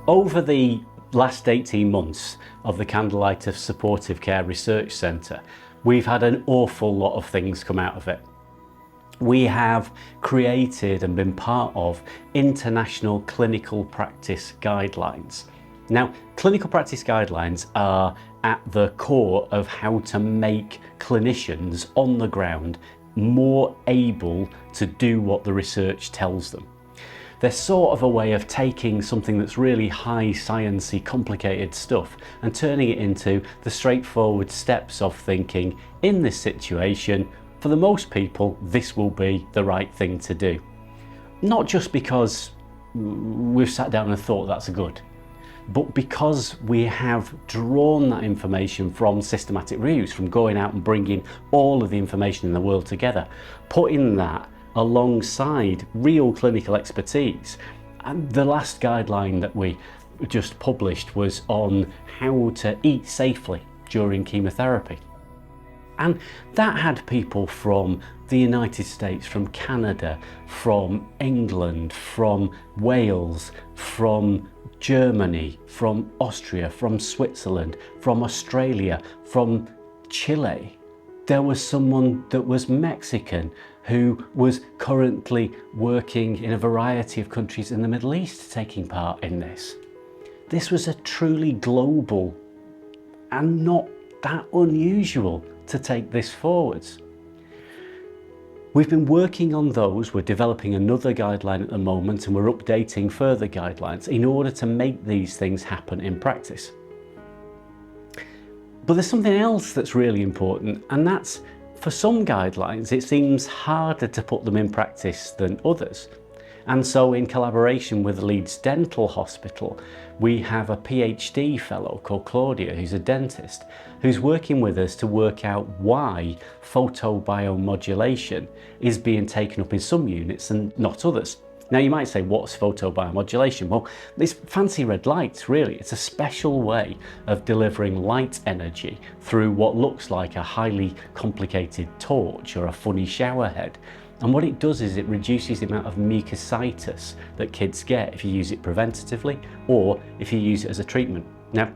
Over the last 18 months of the Candlelighters Supportive Care Research Centre, we've had an awful lot of things come out of it. We have created and been part of international clinical practice guidelines. Now, clinical practice guidelines are at the core of how to make clinicians on the ground more able to do what the research tells them. They're sort of a way of taking something that's really high sciencey, complicated stuff and turning it into the straightforward steps of thinking, in this situation, for the most people, this will be the right thing to do. Not just because we've sat down and thought that's good, but because we have drawn that information from systematic reviews, from going out and bringing all of the information in the world together, putting that alongside real clinical expertise. And the last guideline that we just published was on how to eat safely during chemotherapy. And that had people from the United States, from Canada, from England, from Wales, from Germany, from Austria, from Switzerland, from Australia, from Chile. There was someone that was Mexican who was currently working in a variety of countries in the Middle East taking part in this. This was a truly global and not that unusual to take this forwards. We've been working on those. We're developing another guideline at the moment, and we're updating further guidelines in order to make these things happen in practice. But there's something else that's really important, and that's, for some guidelines, it seems harder to put them in practice than others. And so, in collaboration with Leeds Dental Hospital, we have a PhD fellow called Claudia, who's a dentist, who's working with us to work out why photobiomodulation is being taken up in some units and not others. Now, you might say, what's photobiomodulation? Well, it's fancy red lights, really. It's a special way of delivering light energy through what looks like a highly complicated torch or a funny shower head. And what it does is it reduces the amount of mucositis that kids get if you use it preventatively or if you use it as a treatment. Now,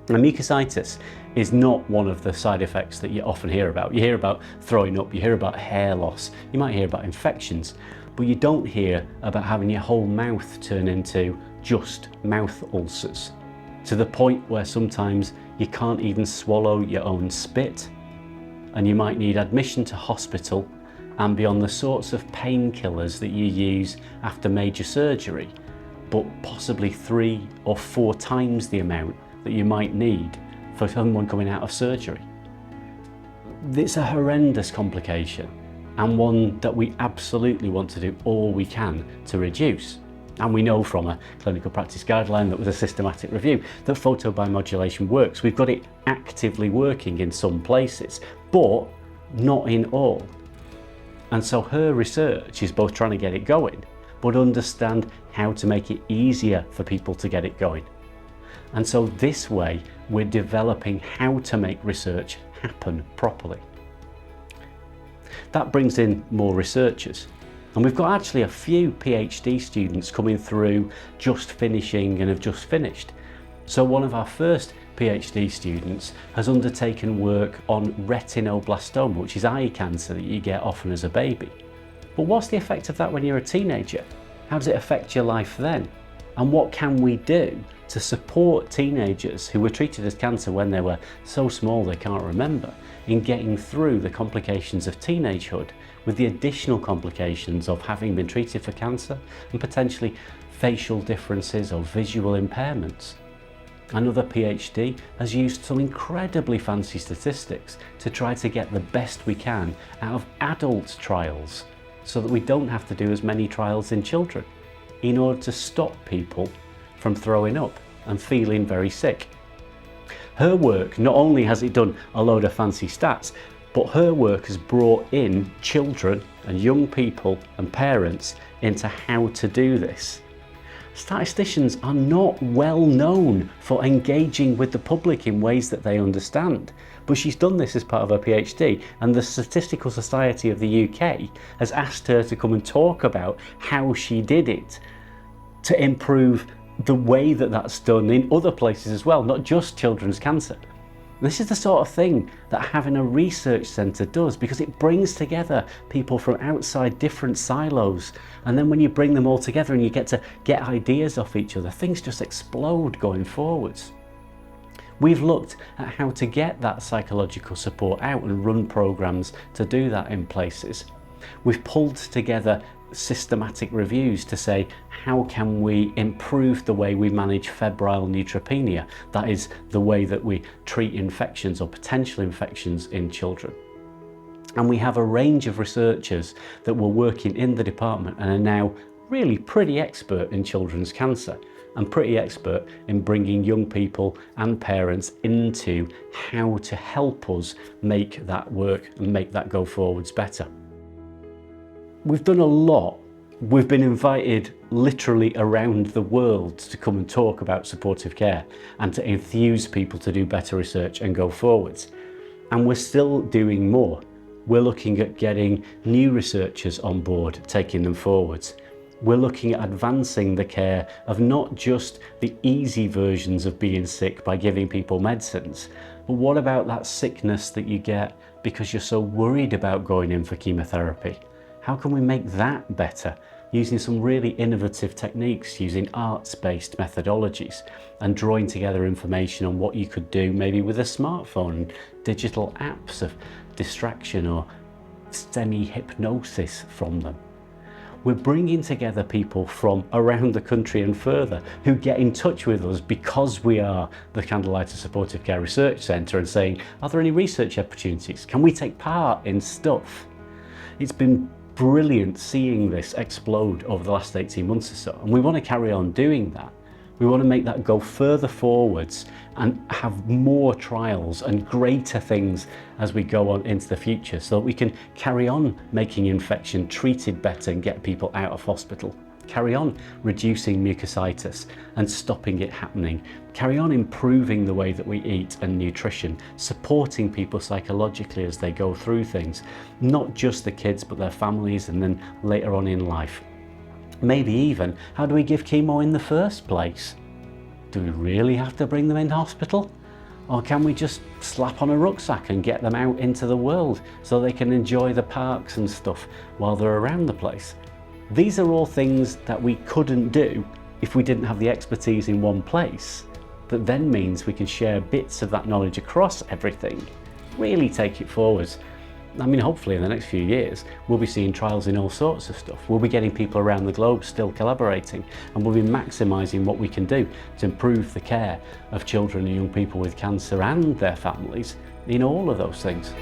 mucositis is not one of the side effects that you often hear about. You hear about throwing up, you hear about hair loss, you might hear about infections, but you don't hear about having your whole mouth turn into just mouth ulcers, to the point where sometimes you can't even swallow your own spit, and you might need admission to hospital and be on the sorts of painkillers that you use after major surgery, but possibly 3 or 4 times the amount that you might need for someone coming out of surgery. It's a horrendous complication, and one that we absolutely want to do all we can to reduce. And we know from a clinical practice guideline that was a systematic review that photobiomodulation works. We've got it actively working in some places, but not in all. And so her research is both trying to get it going, but understand how to make it easier for people to get it going. And so this way, we're developing how to make research happen properly. That brings in more researchers. And we've got actually a few PhD students coming through, just finishing and have just finished. So one of our first PhD students has undertaken work on retinoblastoma, which is eye cancer that you get often as a baby. But what's the effect of that when you're a teenager? How does it affect your life then? And what can we do to support teenagers who were treated as cancer when they were so small they can't remember, in getting through the complications of teenagehood with the additional complications of having been treated for cancer and potentially facial differences or visual impairments? Another PhD has used some incredibly fancy statistics to try to get the best we can out of adult trials so that we don't have to do as many trials in children in order to stop people from throwing up and feeling very sick. Her work, not only has it done a load of fancy stats, but her work has brought in children and young people and parents into how to do this. Statisticians are not well known for engaging with the public in ways that they understand, but she's done this as part of her PhD, and the Statistical Society of the UK has asked her to come and talk about how she did it to improve the way that that's done in other places as well, not just children's cancer. This is the sort of thing that having a research centre does, because it brings together people from outside different silos. And then when you bring them all together and you get to get ideas off each other, things just explode going forwards. We've looked at how to get that psychological support out and run programmes to do that in places. We've pulled together systematic reviews to say, how can we improve the way we manage febrile neutropenia? That is the way that we treat infections or potential infections in children. And we have a range of researchers that were working in the department and are now really pretty expert in children's cancer and pretty expert in bringing young people and parents into how to help us make that work and make that go forwards better. We've done a lot. We've been invited literally around the world to come and talk about supportive care and to enthuse people to do better research and go forwards. And we're still doing more. We're looking at getting new researchers on board, taking them forwards. We're looking at advancing the care of not just the easy versions of being sick by giving people medicines, but what about that sickness that you get because you're so worried about going in for chemotherapy? How can we make that better? Using some really innovative techniques, using arts-based methodologies and drawing together information on what you could do maybe with a smartphone, digital apps of distraction or semi-hypnosis from them. We're bringing together people from around the country and further who get in touch with us because we are the Candlelighters Supportive Care Research Centre and saying, are there any research opportunities? Can we take part in stuff? It's been brilliant seeing this explode over the last 18 months or so, and we want to carry on doing that. We want to make that go further forwards and have more trials and greater things as we go on into the future, so that we can carry on making infection treated better and get people out of hospital, carry on reducing mucositis and stopping it happening, carry on improving the way that we eat and nutrition, supporting people psychologically as they go through things, not just the kids but their families and then later on in life. Maybe even, how do we give chemo in the first place? Do we really have to bring them in hospital? Or can we just slap on a rucksack and get them out into the world so they can enjoy the parks and stuff while they're around the place? These are all things that we couldn't do if we didn't have the expertise in one place. That then means we can share bits of that knowledge across everything, really take it forwards. I mean, hopefully in the next few years, we'll be seeing trials in all sorts of stuff. We'll be getting people around the globe still collaborating, and we'll be maximising what we can do to improve the care of children and young people with cancer and their families in all of those things.